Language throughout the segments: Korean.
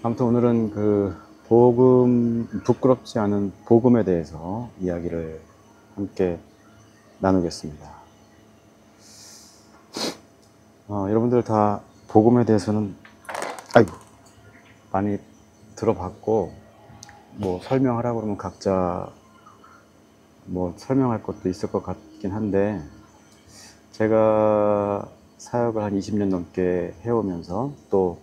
아무튼 오늘은 그 복음, 부끄럽지 않은 복음에 대해서 이야기를 함께 나누겠습니다. 여러분들 다 복음에 대해서는 많이 들어봤고, 뭐 설명하라고 그러면 각자 뭐 설명할 것도 있을 것 같긴 한데, 제가 사역을 한 20년 넘게 해오면서 또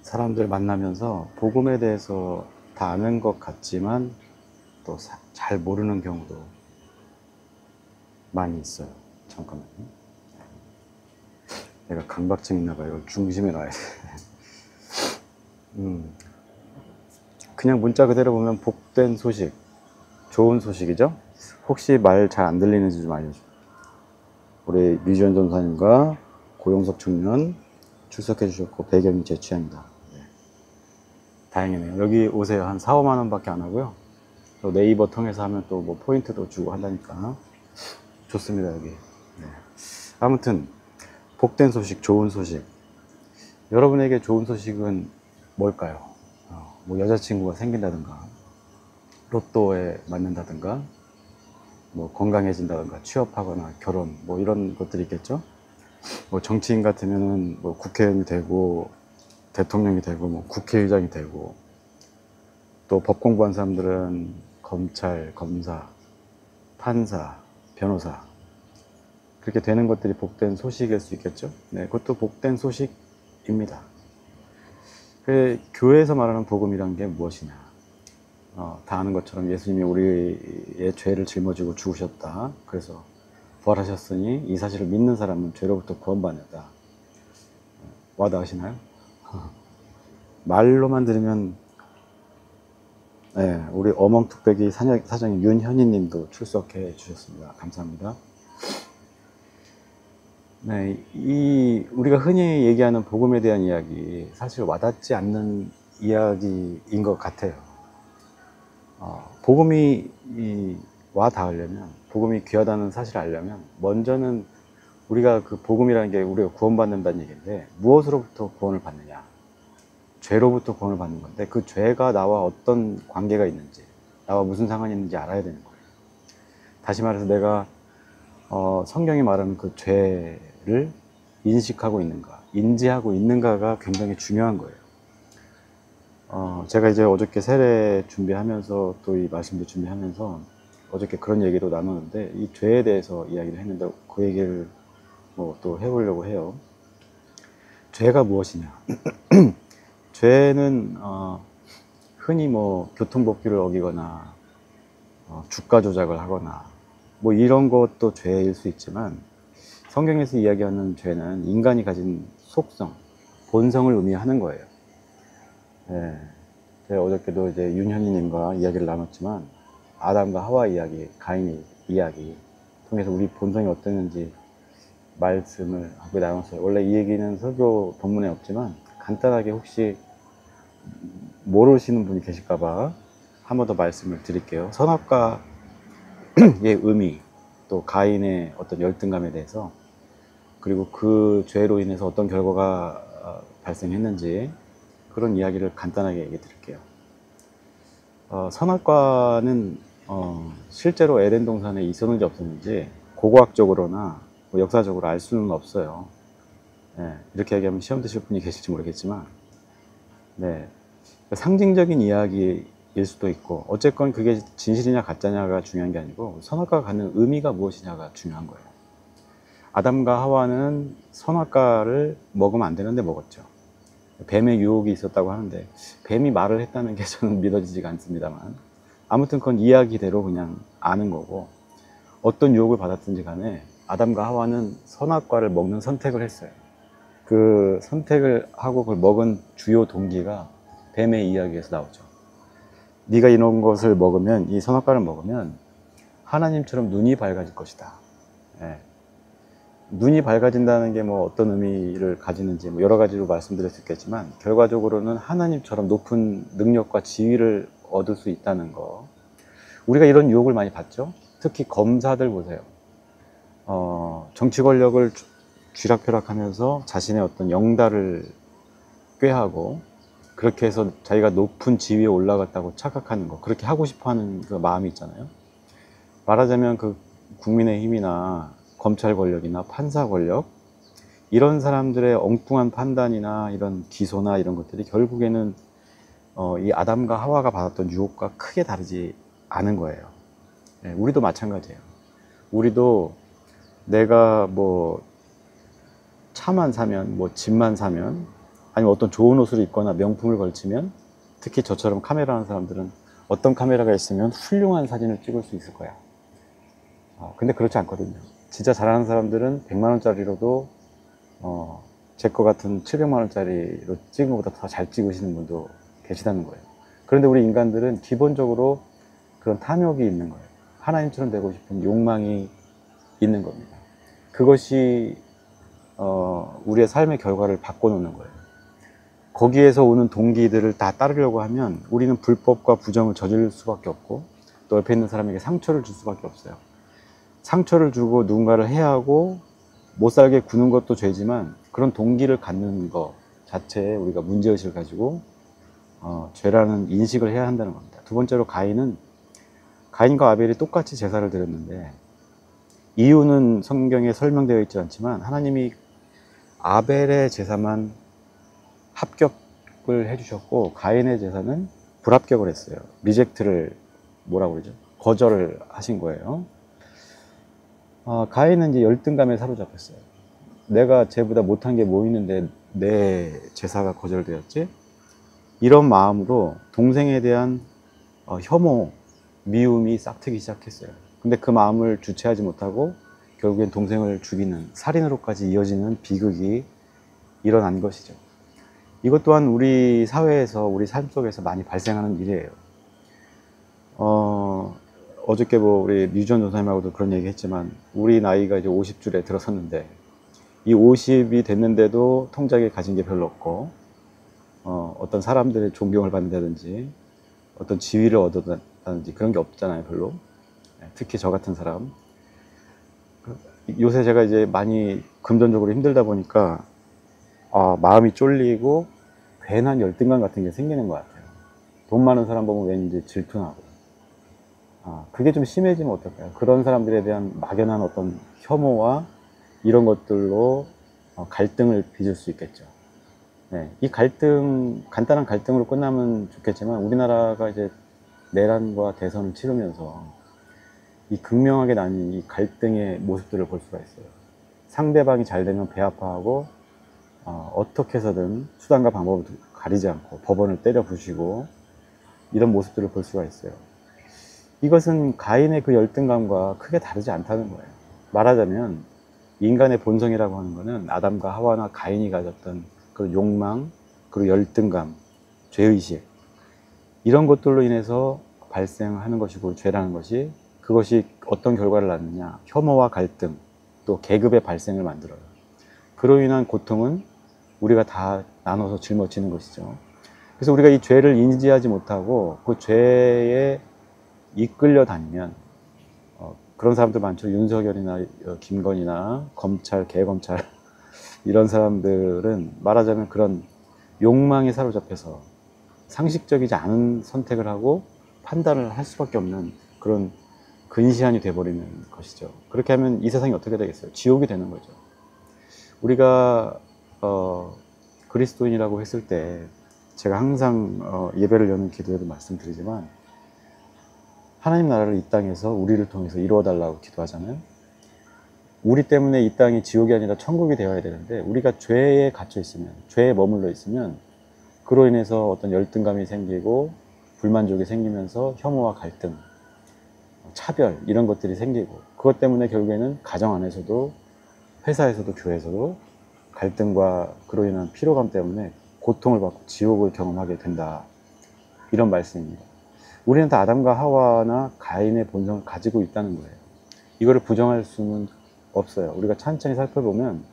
사람들 만나면서 복음에 대해서 다 아는 것 같지만 또 잘 모르는 경우도 많이 있어요. 잠깐만요. 내가 강박증 있나 봐요. 이걸 중심에 놔야 돼. 그냥 문자 그대로 보면 복된 소식, 좋은 소식이죠? 혹시 말 잘 안 들리는지 좀 알려줘. 우리 류지원 전사님과 고용석 청년 출석해 주셨고 배경이 제 취향이다. 네. 다행이네요. 여기 오세요. 한 4, 5만 원밖에 안 하고요. 또 네이버 통해서 하면 또 뭐 포인트도 주고 한다니까 좋습니다. 여기. 네. 아무튼 복된 소식, 좋은 소식. 여러분에게 좋은 소식은 뭘까요? 뭐 여자친구가 생긴다든가, 로또에 맞는다든가, 뭐 건강해진다든가, 취업하거나 결혼, 뭐 이런 것들이 있겠죠? 뭐 정치인 같으면은 뭐 국회의원이 되고, 대통령이 되고, 뭐 국회의장이 되고, 또 법 공부한 사람들은 검찰, 검사, 판사, 변호사, 그렇게 되는 것들이 복된 소식일 수 있겠죠? 네, 그것도 복된 소식입니다. 교회에서 말하는 복음이란 게 무엇이냐? 다 아는 것처럼 예수님이 우리의 죄를 짊어지고 죽으셨다. 그래서 부활하셨으니 이 사실을 믿는 사람은 죄로부터 구원받는다. 와닿으시나요? 말로만 들으면, 네, 우리 어멍툭배기 사장님 윤현희 님도 출석해 주셨습니다. 감사합니다. 네, 우리가 흔히 얘기하는 복음에 대한 이야기, 사실 와닿지 않는 이야기인 것 같아요. 복음이 와 닿으려면, 복음이 귀하다는 사실을 알려면, 먼저는 우리가 그 복음이라는 게 우리가 구원받는다는 얘기인데, 무엇으로부터 구원을 받느냐? 죄로부터 구원을 받는 건데, 그 죄가 나와 어떤 관계가 있는지, 나와 무슨 상관이 있는지 알아야 되는 거예요. 다시 말해서 내가 성경이 말하는 그 죄를 인식하고 있는가, 인지하고 있는가가 굉장히 중요한 거예요. 제가 이제 어저께 세례 준비하면서 또 이 말씀도 준비하면서 어저께 그런 얘기도 나누는데, 이 죄에 대해서 이야기를 했는데 그 얘기를 뭐 또 해보려고 해요. 죄가 무엇이냐? 죄는 흔히 뭐 교통법규를 어기거나 주가 조작을 하거나 뭐 이런 것도 죄일 수 있지만, 성경에서 이야기하는 죄는 인간이 가진 속성, 본성을 의미하는 거예요. 네. 제가 어저께도 이제 윤현희님과 이야기를 나눴지만, 아담과 하와 이야기, 가인의 이야기 통해서 우리 본성이 어땠는지 말씀을 하고 나눴어요. 원래 이 얘기는 설교 본문에 없지만 간단하게 혹시 모르시는 분이 계실까봐 한 번 더 말씀을 드릴게요. 선악과의 의미, 또 가인의 어떤 열등감에 대해서, 그리고 그 죄로 인해서 어떤 결과가 발생했는지, 그런 이야기를 간단하게 얘기 드릴게요. 선악과는 실제로 에덴 동산에 있었는지 없었는지 고고학적으로나 뭐 역사적으로 알 수는 없어요. 네, 이렇게 얘기하면 시험 드실 분이 계실지 모르겠지만, 네, 상징적인 이야기일 수도 있고, 어쨌건 그게 진실이냐 가짜냐가 중요한 게 아니고 선악과가 갖는 의미가 무엇이냐가 중요한 거예요. 아담과 하와는 선악과를 먹으면 안 되는데 먹었죠. 뱀의 유혹이 있었다고 하는데, 뱀이 말을 했다는 게 저는 믿어지지가 않습니다만, 아무튼 그건 이야기대로 그냥 아는 거고, 어떤 유혹을 받았든지 간에 아담과 하와는 선악과를 먹는 선택을 했어요. 그 선택을 하고 그걸 먹은 주요 동기가 뱀의 이야기에서 나오죠. 네가 이런 것을 먹으면, 이 선악과를 먹으면 하나님처럼 눈이 밝아질 것이다. 예. 눈이 밝아진다는 게 뭐 어떤 의미를 가지는지 뭐 여러 가지로 말씀드릴 수 있겠지만, 결과적으로는 하나님처럼 높은 능력과 지위를 얻을 수 있다는 거. 우리가 이런 유혹을 많이 받죠. 특히 검사들 보세요. 정치 권력을 쥐락펴락하면서 자신의 어떤 영달을 꾀하고 그렇게 해서 자기가 높은 지위에 올라갔다고 착각하는 거, 그렇게 하고 싶어 하는 그 마음이 있잖아요. 말하자면 그 국민의힘이나 검찰 권력이나 판사 권력, 이런 사람들의 엉뚱한 판단이나 이런 기소나 이런 것들이 결국에는 이 아담과 하와가 받았던 유혹과 크게 다르지 않은 거예요. 네, 우리도 마찬가지예요. 우리도 내가 뭐 차만 사면, 뭐 집만 사면, 아니면 어떤 좋은 옷을 입거나 명품을 걸치면, 특히 저처럼 카메라 하는 사람들은 어떤 카메라가 있으면 훌륭한 사진을 찍을 수 있을 거야. 근데 그렇지 않거든요. 진짜 잘하는 사람들은 100만 원짜리로도 제 거 같은 700만 원짜리로 찍은 것보다 더 잘 찍으시는 분도 계시다는 거예요. 그런데 우리 인간들은 기본적으로 그런 탐욕이 있는 거예요. 하나님처럼 되고 싶은 욕망이 있는 겁니다. 그것이 우리의 삶의 결과를 바꿔놓는 거예요. 거기에서 오는 동기들을 다 따르려고 하면 우리는 불법과 부정을 저질 수밖에 없고, 또 옆에 있는 사람에게 상처를 줄 수밖에 없어요. 상처를 주고 누군가를 해하고 못 살게 구는 것도 죄지만, 그런 동기를 갖는 것 자체에 우리가 문제의식을 가지고 죄라는 인식을 해야 한다는 겁니다. 두 번째로, 가인과 아벨이 똑같이 제사를 드렸는데, 이유는 성경에 설명되어 있지 않지만 하나님이 아벨의 제사만 합격을 해주셨고 가인의 제사는 불합격을 했어요. 리젝트를, 뭐라고 그러죠? 거절을 하신 거예요. 가인은 이제 열등감에 사로잡혔어요. 내가 쟤보다 못한 게 뭐 있는데 내 제사가 거절되었지? 이런 마음으로 동생에 대한 혐오, 미움이 싹트기 시작했어요. 근데 그 마음을 주체하지 못하고 결국엔 동생을 죽이는, 살인으로까지 이어지는 비극이 일어난 것이죠. 이것 또한 우리 사회에서, 우리 삶 속에서 많이 발생하는 일이에요. 어저께 우리 류지원 전사님하고도 그런 얘기 했지만, 우리 나이가 이제 50줄에 들어섰는데, 이 50이 됐는데도 통장에 가진 게 별로 없고, 어떤 사람들의 존경을 받는다든지, 어떤 지위를 얻었다든지 그런 게 없잖아요, 별로. 특히 저 같은 사람. 요새 제가 이제 많이 금전적으로 힘들다 보니까 마음이 쫄리고 괜한 열등감 같은 게 생기는 것 같아요. 돈 많은 사람 보면 왠지 질투나고. 그게 좀 심해지면 어떨까요? 그런 사람들에 대한 막연한 어떤 혐오와 이런 것들로 갈등을 빚을 수 있겠죠. 네, 이 갈등, 간단한 갈등으로 끝나면 좋겠지만, 우리나라가 이제 내란과 대선을 치르면서 이 극명하게 나뉜 이 갈등의 모습들을 볼 수가 있어요. 상대방이 잘 되면 배 아파하고 어떻게 해서든 수단과 방법을 가리지 않고 법원을 때려 부시고, 이런 모습들을 볼 수가 있어요. 이것은 가인의 그 열등감과 크게 다르지 않다는 거예요. 말하자면 인간의 본성이라고 하는 것은 아담과 하와나 가인이 가졌던 그 욕망, 그리고 열등감, 죄의식, 이런 것들로 인해서 발생하는 것이고, 죄라는 것이, 그것이 어떤 결과를 낳느냐, 혐오와 갈등, 또 계급의 발생을 만들어요. 그로 인한 고통은 우리가 다 나눠서 짊어지는 것이죠. 그래서 우리가 이 죄를 인지하지 못하고 그 죄에 이끌려 다니면, 그런 사람들 많죠. 윤석열이나 김건희나 검찰, 개검찰 이런 사람들은 말하자면 그런 욕망에 사로잡혀서 상식적이지 않은 선택을 하고 판단을 할 수밖에 없는 그런 근시안이 돼버리는 것이죠. 그렇게 하면 이 세상이 어떻게 되겠어요? 지옥이 되는 거죠. 우리가 그리스도인이라고 했을 때, 제가 항상 예배를 여는 기도에도 말씀드리지만, 하나님 나라를 이 땅에서 우리를 통해서 이루어 달라고 기도하잖아요. 우리 때문에 이 땅이 지옥이 아니라 천국이 되어야 되는데, 우리가 죄에 갇혀 있으면, 죄에 머물러 있으면, 그로 인해서 어떤 열등감이 생기고 불만족이 생기면서 혐오와 갈등, 차별, 이런 것들이 생기고, 그것 때문에 결국에는 가정 안에서도, 회사에서도, 교회에서도 갈등과 그로 인한 피로감 때문에 고통을 받고 지옥을 경험하게 된다, 이런 말씀입니다. 우리는 다 아담과 하와나 가인의 본성을 가지고 있다는 거예요. 이거를 부정할 수는 없어요. 우리가 천천히 살펴보면,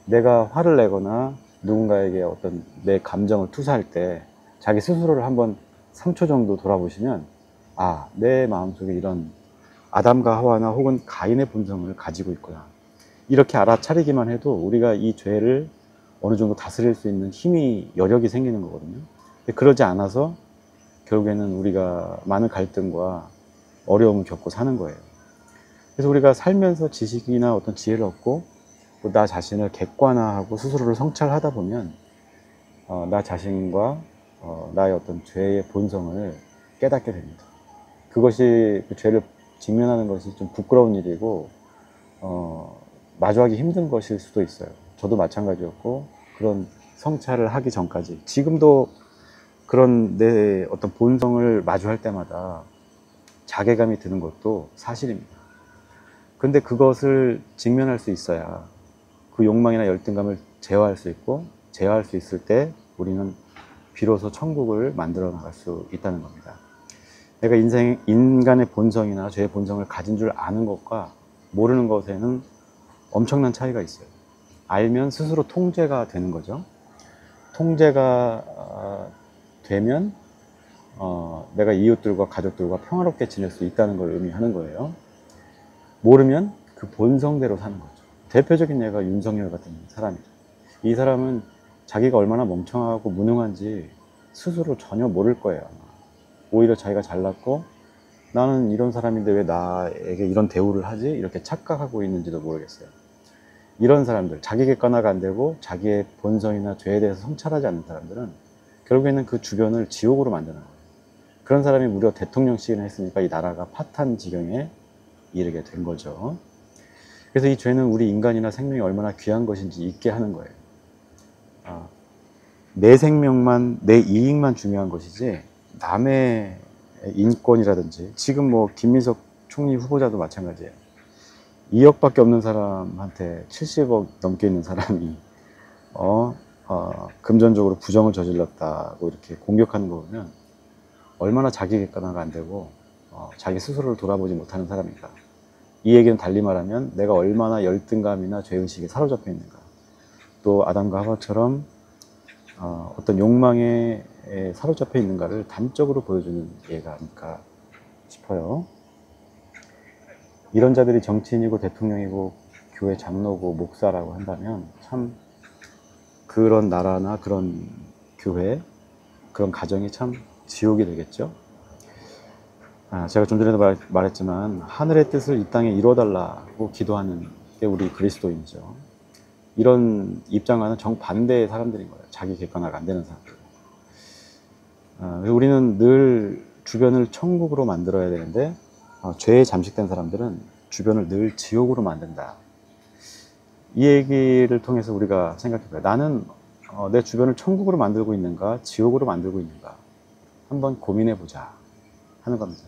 내가 화를 내거나 누군가에게 어떤 내 감정을 투사할 때 자기 스스로를 한번 3초 정도 돌아보시면, 내 마음속에 이런 아담과 하와나 혹은 가인의 본성을 가지고 있구나, 이렇게 알아차리기만 해도 우리가 이 죄를 어느 정도 다스릴 수 있는 힘이, 여력이 생기는 거거든요. 근데 그러지 않아서 결국에는 우리가 많은 갈등과 어려움을 겪고 사는 거예요. 그래서 우리가 살면서 지식이나 어떤 지혜를 얻고 나 자신을 객관화하고 스스로를 성찰하다 보면 나 자신과 나의 어떤 죄의 본성을 깨닫게 됩니다. 그것이, 그 죄를 직면하는 것이 좀 부끄러운 일이고 마주하기 힘든 것일 수도 있어요. 저도 마찬가지였고, 그런 성찰을 하기 전까지, 지금도 그런 내 어떤 본성을 마주할 때마다 자괴감이 드는 것도 사실입니다. 근데 그것을 직면할 수 있어야 그 욕망이나 열등감을 제어할 수 있고, 제어할 수 있을 때 우리는 비로소 천국을 만들어 나갈 수 있다는 겁니다. 내가 인간의 본성이나 죄의 본성을 가진 줄 아는 것과 모르는 것에는 엄청난 차이가 있어요. 알면 스스로 통제가 되는 거죠. 통제가 되면 내가 이웃들과 가족들과 평화롭게 지낼 수 있다는 걸 의미하는 거예요. 모르면 그 본성대로 사는 거죠. 대표적인 예가 윤석열 같은 사람이죠. 이 사람은 자기가 얼마나 멍청하고 무능한지 스스로 전혀 모를 거예요. 아마. 오히려 자기가 잘났고, 나는 이런 사람인데 왜 나에게 이런 대우를 하지? 이렇게 착각하고 있는지도 모르겠어요. 이런 사람들, 자기 객관화가 안 되고 자기의 본성이나 죄에 대해서 성찰하지 않는 사람들은 결국에는 그 주변을 지옥으로 만드는 거예요. 그런 사람이 무려 대통령씩이나 했으니까 이 나라가 파탄 지경에 이르게 된 거죠. 그래서 이 죄는 우리 인간이나 생명이 얼마나 귀한 것인지 잊게 하는 거예요. 내 생명만, 내 이익만 중요한 것이지 남의 인권이라든지, 지금 뭐 김민석 총리 후보자도 마찬가지예요. 2억밖에 없는 사람한테 70억 넘게 있는 사람이 금전적으로 부정을 저질렀다고 이렇게 공격하는 거 보면 얼마나 자기 객관화가 안 되고 자기 스스로를 돌아보지 못하는 사람인가. 이 얘기는 달리 말하면 내가 얼마나 열등감이나 죄의식에 사로잡혀 있는가, 또 아담과 하와처럼 어떤 욕망에 사로잡혀 있는가를 단적으로 보여주는 예가 아닐까 싶어요. 이런 자들이 정치인이고 대통령이고 교회 장로고 목사라고 한다면 참 그런 나라나 그런 교회, 그런 가정이 참 지옥이 되겠죠. 제가 좀 전에도 말했지만 하늘의 뜻을 이 땅에 이루어달라고 기도하는 게 우리 그리스도인이죠. 이런 입장과는 정반대의 사람들인 거예요. 자기 객관화가 안 되는 사람들. 우리는 늘 주변을 천국으로 만들어야 되는데 죄에 잠식된 사람들은 주변을 늘 지옥으로 만든다. 이 얘기를 통해서 우리가 생각해봐요. 나는 내 주변을 천국으로 만들고 있는가, 지옥으로 만들고 있는가, 한번 고민해보자 하는 겁니다.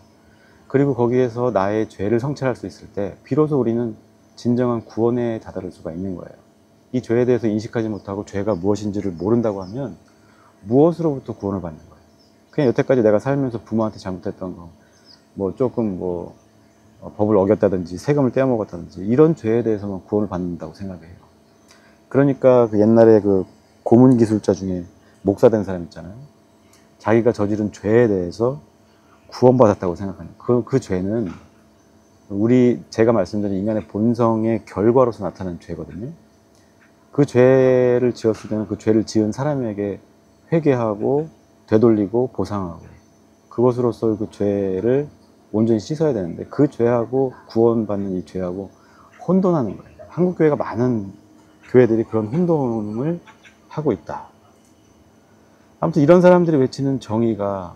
그리고 거기에서 나의 죄를 성찰할 수 있을 때 비로소 우리는 진정한 구원에 다다를 수가 있는 거예요. 이 죄에 대해서 인식하지 못하고 죄가 무엇인지를 모른다고 하면 무엇으로부터 구원을 받는 거예요? 그냥 여태까지 내가 살면서 부모한테 잘못했던 거, 뭐 조금 법을 어겼다든지 세금을 떼어먹었다든지 이런 죄에 대해서만 구원을 받는다고 생각해요. 그러니까 그 옛날에 그 고문 기술자 중에 목사 된 사람 있잖아요. 자기가 저지른 죄에 대해서 구원받았다고 생각하는 그 죄는 제가 말씀드린 인간의 본성의 결과로서 나타나는 죄거든요. 그 죄를 지었을 때는 그 죄를 지은 사람에게 회개하고 되돌리고 보상하고 그것으로서 그 죄를 온전히 씻어야 되는데, 그 죄하고 구원받는 이 죄하고 혼돈하는 거예요. 한국교회가 많은 교회들이 그런 혼돈을 하고 있다. 아무튼 이런 사람들이 외치는 정의가,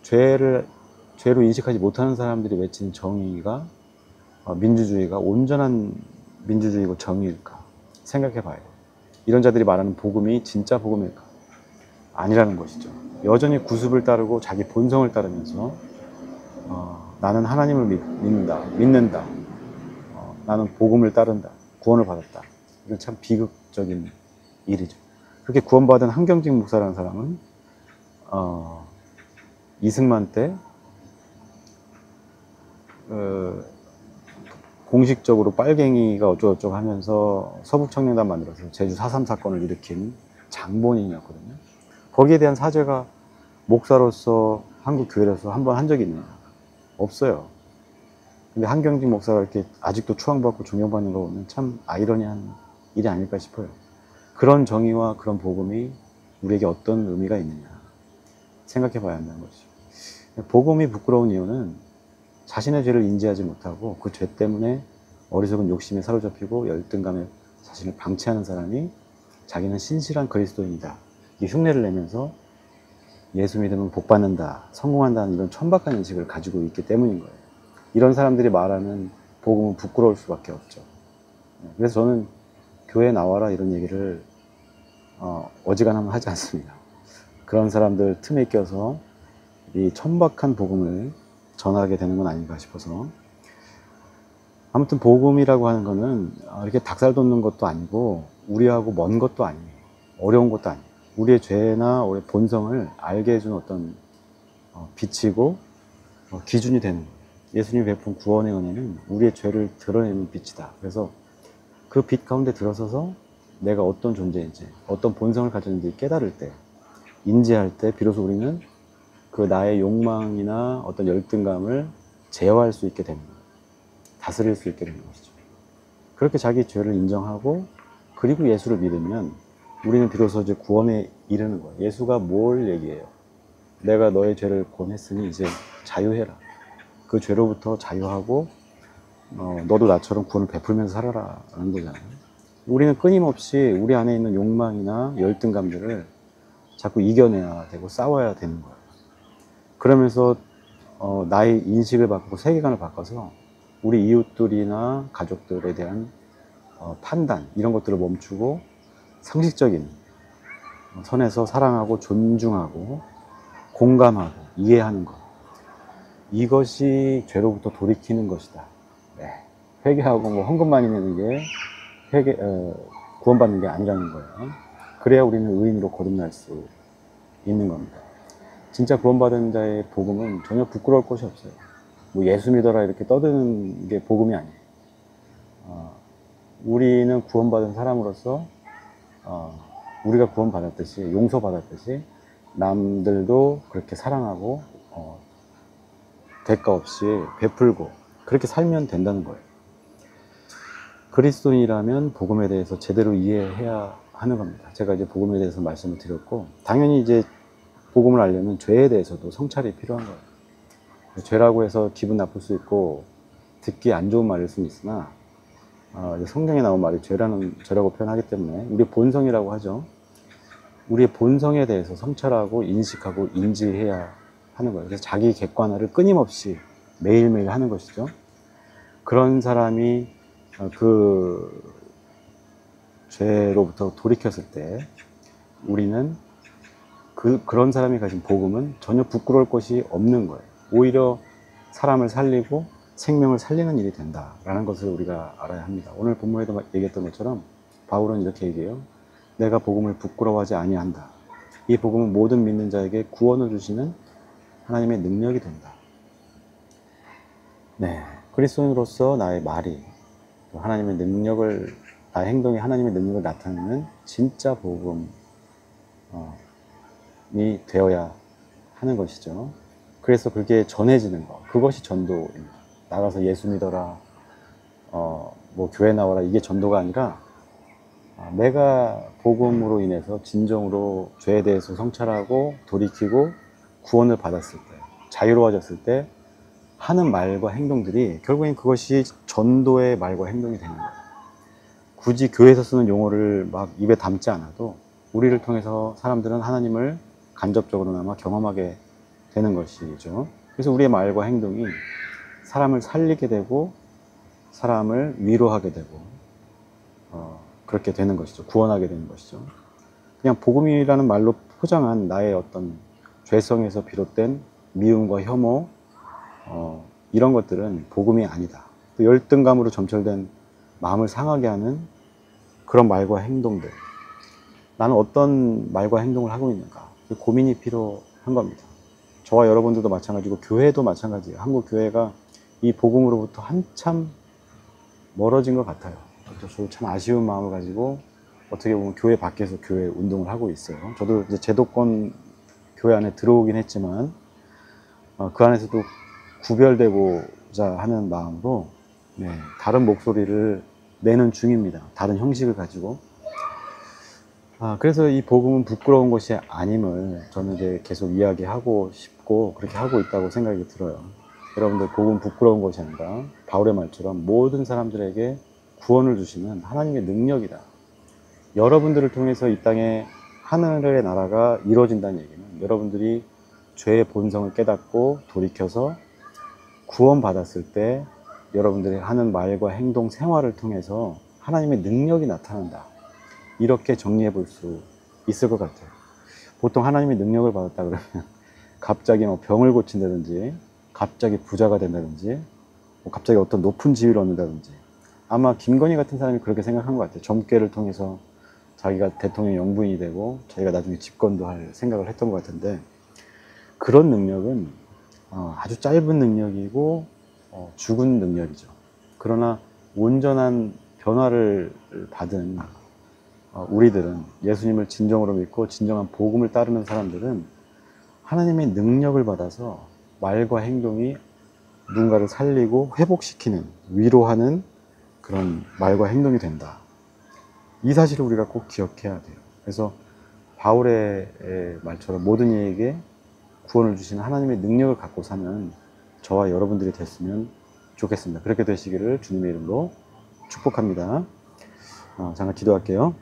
죄로 인식하지 못하는 사람들이 외치는 정의가 민주주의가 온전한 민주주의고 정의일까 생각해 봐요. 이런 자들이 말하는 복음이 진짜 복음일까? 아니라는 것이죠. 여전히 구습을 따르고 자기 본성을 따르면서 나는 하나님을 믿는다. 나는 복음을 따른다. 구원을 받았다. 이건 참 비극적인 일이죠. 그렇게 구원받은 한경직 목사라는 사람은 이승만 때 공식적으로 빨갱이가 어쩌고저쩌고 하면서 서북청년단 만들어서 제주 4.3 사건을 일으킨 장본인이었거든요. 거기에 대한 사죄가 목사로서 한국 교회에서 한번 한 적이 있나요? 없어요. 근데 한경직 목사가 이렇게 아직도 추앙받고 존경받는 거 보면 참 아이러니한 일이 아닐까 싶어요. 그런 정의와 그런 복음이 우리에게 어떤 의미가 있느냐 생각해 봐야 한다는 것이죠. 복음이 부끄러운 이유는 자신의 죄를 인지하지 못하고 그 죄 때문에 어리석은 욕심에 사로잡히고 열등감에 자신을 방치하는 사람이 자기는 신실한 그리스도인이다, 이 흉내를 내면서 예수 믿으면 복 받는다, 성공한다는 이런 천박한 인식을 가지고 있기 때문인 거예요. 이런 사람들이 말하는 복음은 부끄러울 수밖에 없죠. 그래서 저는 교회 나와라 이런 얘기를 어지간하면 하지 않습니다. 그런 사람들 틈에 껴서 이 천박한 복음을 전하게 되는 건 아닌가 싶어서. 아무튼 복음이라고 하는 거는 이렇게 닭살 돋는 것도 아니고 우리하고 먼 것도 아니에요. 어려운 것도 아니에요. 우리의 죄나 우리의 본성을 알게 해주는 어떤 빛이고 기준이 되는 거예요. 예수님이 베푼 구원의 은혜는 우리의 죄를 드러내는 빛이다. 그래서 그 빛 가운데 들어서서 내가 어떤 존재인지, 어떤 본성을 가졌는지 깨달을 때, 인지할 때 비로소 우리는 그 나의 욕망이나 어떤 열등감을 제어할 수 있게 되는 거예요. 다스릴 수 있게 되는 것이죠. 그렇게 자기 죄를 인정하고 그리고 예수를 믿으면 우리는 비로소 이제 구원에 이르는 거예요. 예수가 뭘 얘기해요? 내가 너의 죄를 구원했으니 이제 자유해라. 그 죄로부터 자유하고 너도 나처럼 구원을 베풀면서 살아라 라는 거잖아요. 우리는 끊임없이 우리 안에 있는 욕망이나 열등감들을 자꾸 이겨내야 되고 싸워야 되는 거예요. 그러면서 나의 인식을 바꾸고 세계관을 바꿔서 우리 이웃들이나 가족들에 대한 판단 이런 것들을 멈추고 상식적인 선에서 사랑하고 존중하고 공감하고 이해하는 것, 이것이 죄로부터 돌이키는 것이다. 네. 회개하고 뭐 헌금많이 내는 게 구원받는 게 아니라는 거예요. 그래야 우리는 의인으로 거듭날 수 있는 겁니다. 진짜 구원받은 자의 복음은 전혀 부끄러울 것이 없어요. 뭐 예수 믿어라 이렇게 떠드는 게 복음이 아니에요. 우리는 구원받은 사람으로서 우리가 구원받았듯이, 용서받았듯이 남들도 그렇게 사랑하고 대가 없이 베풀고 그렇게 살면 된다는 거예요. 그리스도인이라면 복음에 대해서 제대로 이해해야 하는 겁니다. 제가 이제 복음에 대해서 말씀을 드렸고, 당연히 이제 복음을 알려면 죄에 대해서도 성찰이 필요한 거예요. 죄라고 해서 기분 나쁠 수 있고 듣기 안 좋은 말일 수는 있으나 성경에 나온 말이 죄라고 표현하기 때문에 우리 본성이라고 하죠. 우리의 본성에 대해서 성찰하고 인식하고 인지해야 하는 거예요. 그래서 자기 객관화를 끊임없이 매일매일 하는 것이죠. 그런 사람이 그 죄로부터 돌이켰을 때 우리는 그런 사람이 가진 복음은 전혀 부끄러울 것이 없는 거예요. 오히려 사람을 살리고 생명을 살리는 일이 된다라는 것을 우리가 알아야 합니다. 오늘 본문에도 얘기했던 것처럼 바울은 이렇게 얘기해요. 내가 복음을 부끄러워하지 아니한다. 이 복음은 모든 믿는 자에게 구원을 주시는 하나님의 능력이 된다. 네, 그리스도인으로서 나의 말이 하나님의 능력을, 나의 행동이 하나님의 능력을 나타내는 진짜 복음이 되어야 하는 것이죠. 그래서 그게 전해지는 것, 그것이 전도입니다. 나가서 예수 믿어라, 뭐 교회 나와라, 이게 전도가 아니라 내가 복음으로 인해서 진정으로 죄에 대해서 성찰하고 돌이키고 구원을 받았을 때, 자유로워졌을 때 하는 말과 행동들이 결국엔 그것이 전도의 말과 행동이 되는 거예요. 굳이 교회에서 쓰는 용어를 막 입에 담지 않아도 우리를 통해서 사람들은 하나님을 간접적으로나마 경험하게 되는 것이죠. 그래서 우리의 말과 행동이 사람을 살리게 되고 사람을 위로하게 되고 그렇게 되는 것이죠. 구원하게 되는 것이죠. 그냥 복음이라는 말로 포장한 나의 어떤 죄성에서 비롯된 미움과 혐오 이런 것들은 복음이 아니다. 또 열등감으로 점철된 마음을 상하게 하는 그런 말과 행동들, 나는 어떤 말과 행동을 하고 있는가, 고민이 필요한 겁니다. 저와 여러분들도 마찬가지고 교회도 마찬가지예요. 한국 교회가 이 복음으로부터 한참 멀어진 것 같아요. 저도 참 아쉬운 마음을 가지고 어떻게 보면 교회 밖에서 교회 운동을 하고 있어요. 저도 이제 제도권 교회 안에 들어오긴 했지만 그 안에서도 구별되고자 하는 마음으로 다른 목소리를 내는 중입니다. 다른 형식을 가지고. 그래서 이 복음은 부끄러운 것이 아님을 저는 이제 계속 이야기하고 싶고 그렇게 하고 있다고 생각이 들어요. 여러분들, 복음 부끄러운 것이 아니라 바울의 말처럼 모든 사람들에게 구원을 주시는 하나님의 능력이다. 여러분들을 통해서 이 땅에 하늘의 나라가 이루어진다는 얘기는 여러분들이 죄의 본성을 깨닫고 돌이켜서 구원받았을 때 여러분들이 하는 말과 행동, 생활을 통해서 하나님의 능력이 나타난다. 이렇게 정리해 볼 수 있을 것 같아요. 보통 하나님의 능력을 받았다 그러면 갑자기 뭐 병을 고친다든지, 갑자기 부자가 된다든지, 갑자기 어떤 높은 지위를 얻는다든지, 아마 김건희 같은 사람이 그렇게 생각한 것 같아요. 점괘를 통해서 자기가 대통령 영부인이 되고 자기가 나중에 집권도 할 생각을 했던 것 같은데, 그런 능력은 아주 짧은 능력이고 죽은 능력이죠. 그러나 온전한 변화를 받은 우리들은, 예수님을 진정으로 믿고 진정한 복음을 따르는 사람들은 하나님의 능력을 받아서 말과 행동이 누군가를 살리고 회복시키는, 위로하는 그런 말과 행동이 된다. 이 사실을 우리가 꼭 기억해야 돼요. 그래서 바울의 말처럼 모든 이에게 구원을 주시는 하나님의 능력을 갖고 사는 저와 여러분들이 됐으면 좋겠습니다. 그렇게 되시기를 주님의 이름으로 축복합니다. 잠깐 기도할게요.